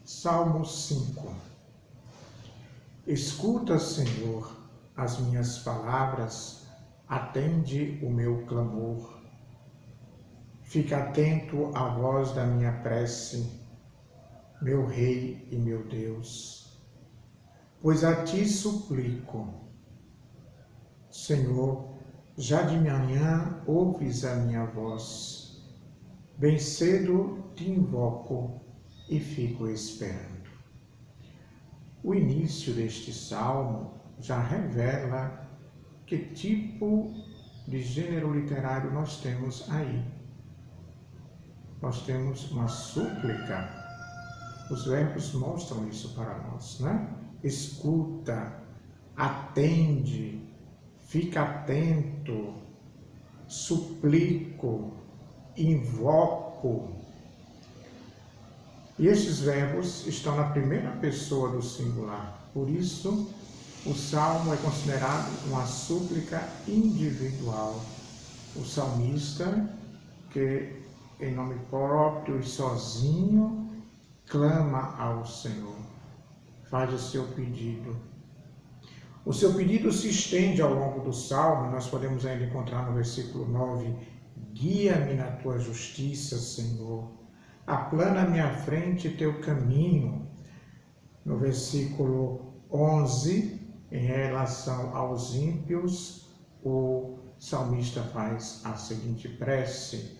Salmo 5. Escuta, Senhor, as minhas palavras, atende o meu clamor. Fica atento à voz da minha prece, meu Rei e meu Deus, pois a ti suplico. Senhor, já de manhã ouves a minha voz, bem cedo te invoco e fico esperando. O início deste salmo já revela que tipo de gênero literário nós temos aí. Nós temos uma súplica. Os verbos mostram isso para nós, né? Escuta, atende, fica atento, suplico, invoco. E estes verbos estão na primeira pessoa do singular. Por isso, o salmo é considerado uma súplica individual. O salmista, que em nome próprio e sozinho, clama ao Senhor, faz o seu pedido. O seu pedido se estende ao longo do salmo, nós podemos ainda encontrar no versículo 9, guia-me na tua justiça, Senhor. Aplana à minha frente teu caminho. No versículo 11, em relação aos ímpios, o salmista faz a seguinte prece: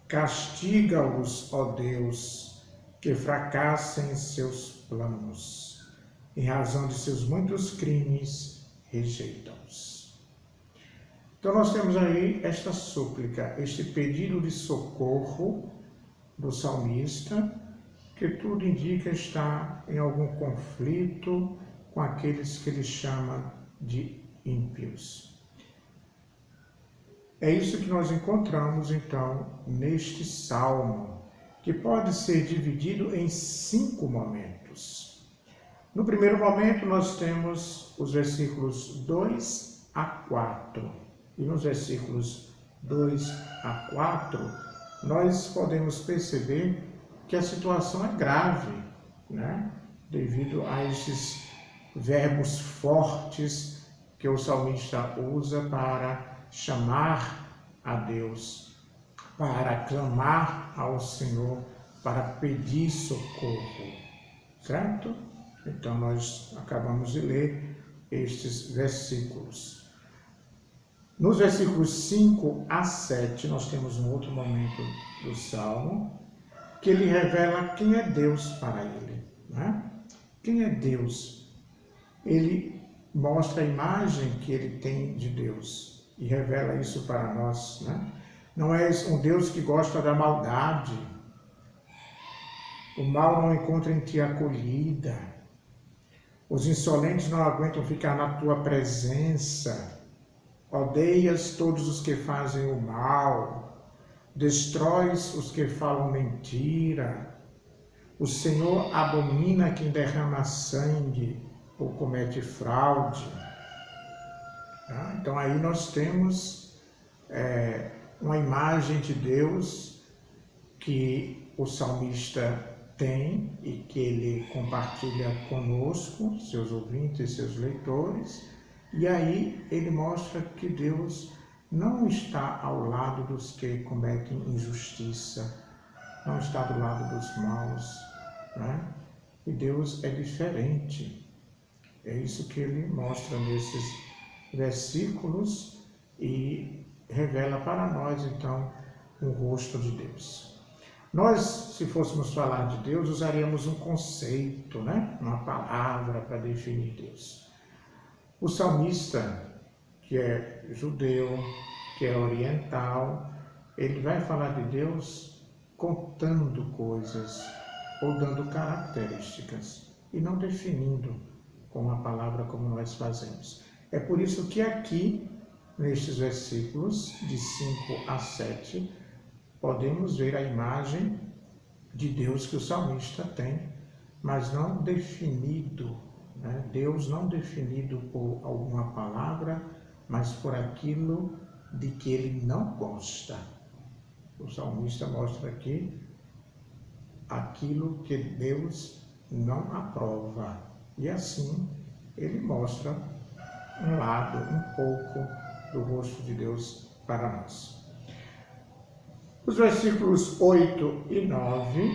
castiga-os, ó Deus, que fracassem seus planos. Em razão de seus muitos crimes, rejeita-os. Então nós temos aí esta súplica, este pedido de socorro do salmista, que tudo indica estar em algum conflito com aqueles que ele chama de ímpios. É isso que nós encontramos, então, neste salmo, que pode ser dividido em 5 momentos. No primeiro momento, nós temos os versículos 2 a 4. E nos versículos 2 a 4, nós podemos perceber que a situação é grave, né? Devido a esses verbos fortes que o salmista usa para chamar a Deus, para clamar ao Senhor, para pedir socorro, certo? Então nós acabamos de ler estes versículos. Nos versículos 5 a 7, nós temos um outro momento do Salmo, que ele revela quem é Deus para ele, né? Quem é Deus? Ele mostra a imagem que ele tem de Deus e revela isso para nós, né? Não é um Deus que gosta da maldade. O mal não encontra em ti acolhida. Os insolentes não aguentam ficar na tua presença. Odeias todos os que fazem o mal, destróis os que falam mentira. O Senhor abomina quem derrama sangue ou comete fraude. Tá? Então aí nós temos uma imagem de Deus que o salmista tem e que ele compartilha conosco, seus ouvintes, seus leitores. E aí ele mostra que Deus não está ao lado dos que cometem injustiça, não está do lado dos maus, né? E Deus é diferente. É isso que ele mostra nesses versículos e revela para nós, então, o rosto de Deus. Nós, se fôssemos falar de Deus, usaríamos um conceito, né? Uma palavra para definir Deus. O salmista, que é judeu, que é oriental, ele vai falar de Deus contando coisas ou dando características e não definindo com a palavra como nós fazemos. É por isso que aqui, nestes versículos de 5 a 7, podemos ver a imagem de Deus que o salmista tem, mas não definido. Deus não definido por alguma palavra, mas por aquilo de que ele não gosta. O salmista mostra aqui aquilo que Deus não aprova. E assim ele mostra um lado, um pouco do rosto de Deus para nós. Os versículos 8 e 9,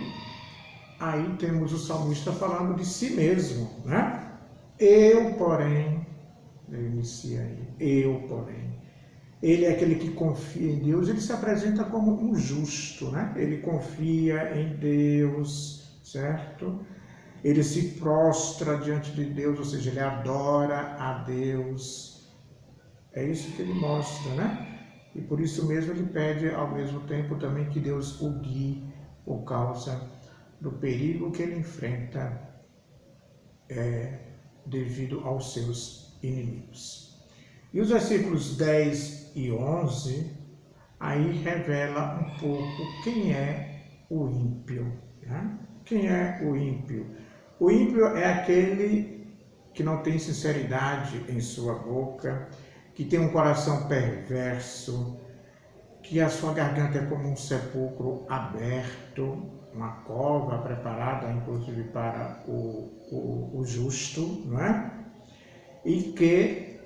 aí temos o salmista falando de si mesmo, né? Eu, porém, ele inicia aí, eu, porém. Ele é aquele que confia em Deus, ele se apresenta como um justo, né? Ele confia em Deus, certo? Ele se prostra diante de Deus, ou seja, ele adora a Deus. É isso que ele mostra, né? E por isso mesmo ele pede ao mesmo tempo também que Deus o guie por causa do perigo que ele enfrenta devido aos seus inimigos. E os versículos 10 e 11, aí revela um pouco quem é o ímpio. Né? Quem é o ímpio? O ímpio é aquele que não tem sinceridade em sua boca, que tem um coração perverso, que a sua garganta é como um sepulcro aberto, uma cova preparada, inclusive, para o justo, não é? E que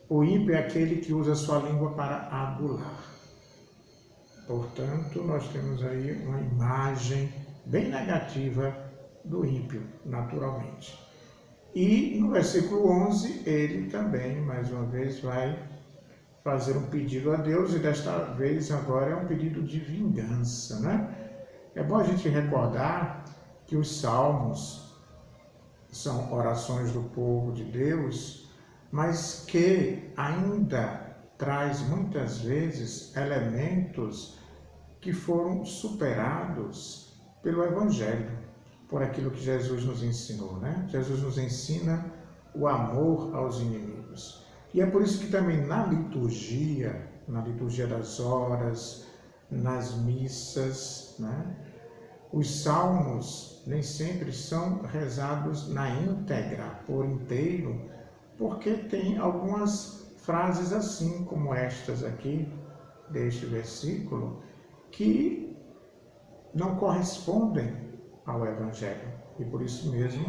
o ímpio é aquele que usa a sua língua para adular. Portanto, nós temos aí uma imagem bem negativa do ímpio, naturalmente. E no versículo 11, ele também, mais uma vez, vai fazer um pedido a Deus, e desta vez agora é um pedido de vingança, né? É bom a gente recordar que os salmos são orações do povo de Deus, mas que ainda traz muitas vezes elementos que foram superados pelo Evangelho, por aquilo que Jesus nos ensinou, né? Jesus nos ensina o amor aos inimigos. E é por isso que também na liturgia das horas, nas missas, né? Os salmos nem sempre são rezados na íntegra, por inteiro, porque tem algumas frases assim, como estas aqui, deste versículo, que não correspondem ao Evangelho. E por isso mesmo,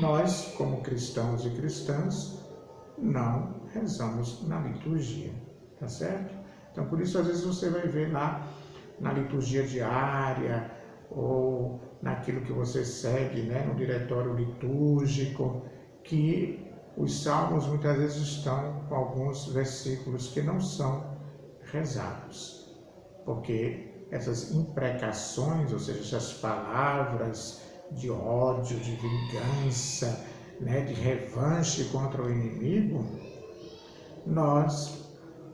nós, como cristãos e cristãs, não rezamos na liturgia, tá certo? Então, por isso, às vezes você vai ver lá na liturgia diária, ou naquilo que você segue, né, no diretório litúrgico, que os salmos muitas vezes estão com alguns versículos que não são rezados, porque essas imprecações, ou seja, essas palavras de ódio, de vingança, né, de revanche contra o inimigo, nós,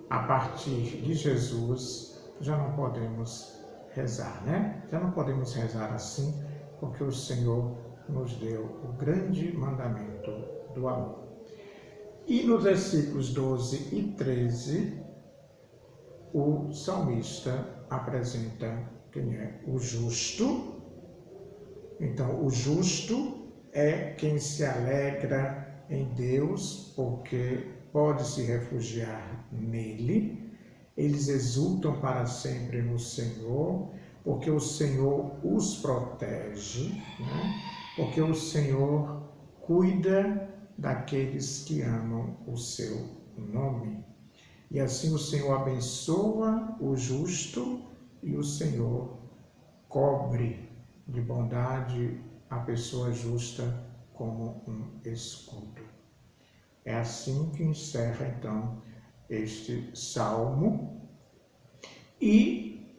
a partir de Jesus, já não podemos rezar, né? Já não podemos rezar assim, porque o Senhor nos deu o grande mandamento do amor. E nos versículos 12 e 13, o salmista apresenta quem é o justo. Então, o justo é quem se alegra em Deus, porque pode se refugiar nele. Eles exultam para sempre no Senhor, porque o Senhor os protege, né? Porque o Senhor cuida daqueles que amam o seu nome. E assim o Senhor abençoa o justo e o Senhor cobre de bondade a pessoa justa como um escudo. É assim que encerra, então, este salmo. E,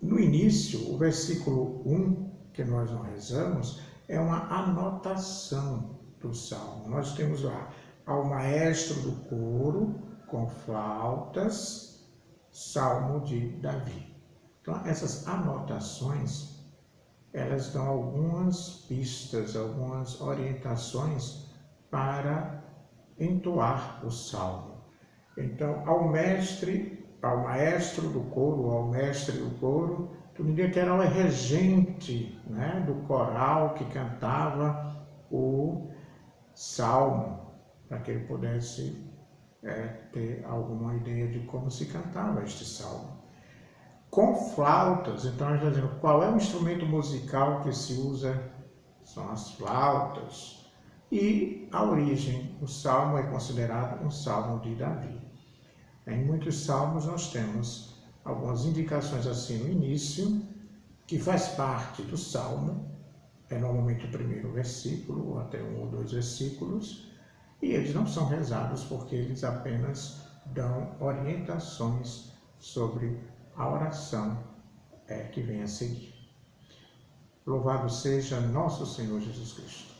no início, o versículo 1, que nós não rezamos, é uma anotação do salmo. Nós temos lá ao maestro do coro, com flautas, salmo de Davi. Então, essas anotações, elas dão algumas pistas, algumas orientações para entoar o salmo. Então, ao maestro do coro, ao mestre do coro, tu diria que era o regente, né, do coral que cantava o salmo, para que ele pudesse ter alguma ideia de como se cantava este salmo. Com flautas, então a gente está dizendo qual é o instrumento musical que se usa são as flautas. E a origem, o salmo é considerado um salmo de Davi. Em muitos salmos nós temos algumas indicações assim no início, que faz parte do salmo, é normalmente o primeiro versículo, ou até um ou dois versículos, e eles não são rezados porque eles apenas dão orientações sobre a oração que vem a seguir. Louvado seja nosso Senhor Jesus Cristo.